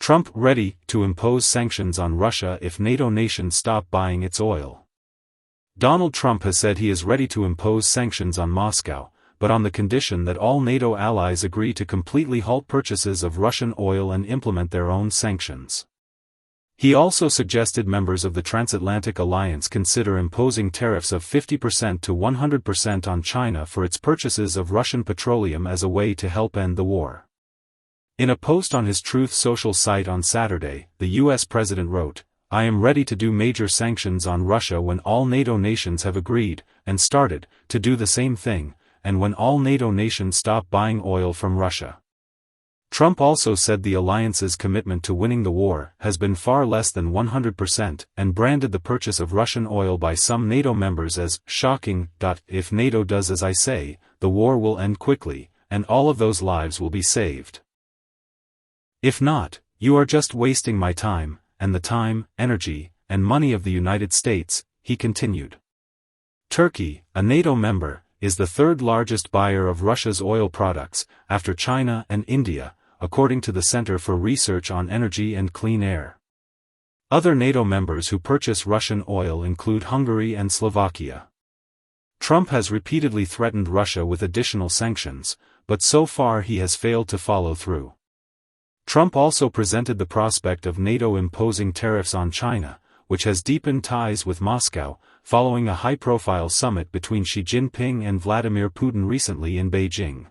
Trump ready to impose sanctions on Russia if NATO nations stop buying its oil. Donald Trump has said he is ready to impose sanctions on Moscow, but on the condition that all NATO allies agree to completely halt purchases of Russian oil and implement their own sanctions. He also suggested members of the Transatlantic Alliance consider imposing tariffs of 50% to 100% on China for its purchases of Russian petroleum as a way to help end the war. In a post on his Truth Social site on Saturday, the U.S. president wrote, "I am ready to do major sanctions on Russia when all NATO nations have agreed, and started, to do the same thing, and when all NATO nations stop buying oil from Russia." Trump also said the alliance's commitment to winning the war has been far less than 100%, and branded the purchase of Russian oil by some NATO members as shocking. If NATO does as I say, the war will end quickly, and all of those lives will be saved. If not, you are just wasting my time, and the time, energy, and money of the United States, he continued. Turkey, a NATO member, is the third largest buyer of Russia's oil products, after China and India, according to the Center for Research on Energy and Clean Air. Other NATO members who purchase Russian oil include Hungary and Slovakia. Trump has repeatedly threatened Russia with additional sanctions, but so far he has failed to follow through. Trump also presented the prospect of NATO imposing tariffs on China, which has deepened ties with Moscow, following a high-profile summit between Xi Jinping and Vladimir Putin recently in Beijing.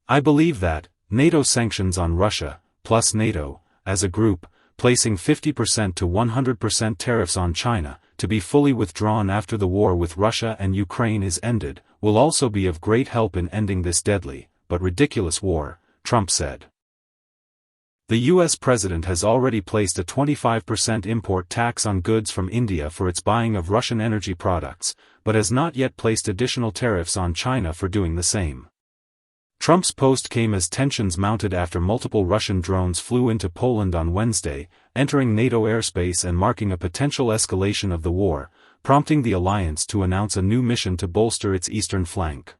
"I believe that NATO sanctions on Russia, plus NATO, as a group, placing 50% to 100% tariffs on China, to be fully withdrawn after the war with Russia and Ukraine is ended, will also be of great help in ending this deadly, but ridiculous war," Trump said. The U.S. president has already placed a 25% import tax on goods from India for its buying of Russian energy products, but has not yet placed additional tariffs on China for doing the same. Trump's post came as tensions mounted after multiple Russian drones flew into Poland on Wednesday, entering NATO airspace and marking a potential escalation of the war, prompting the alliance to announce a new mission to bolster its eastern flank.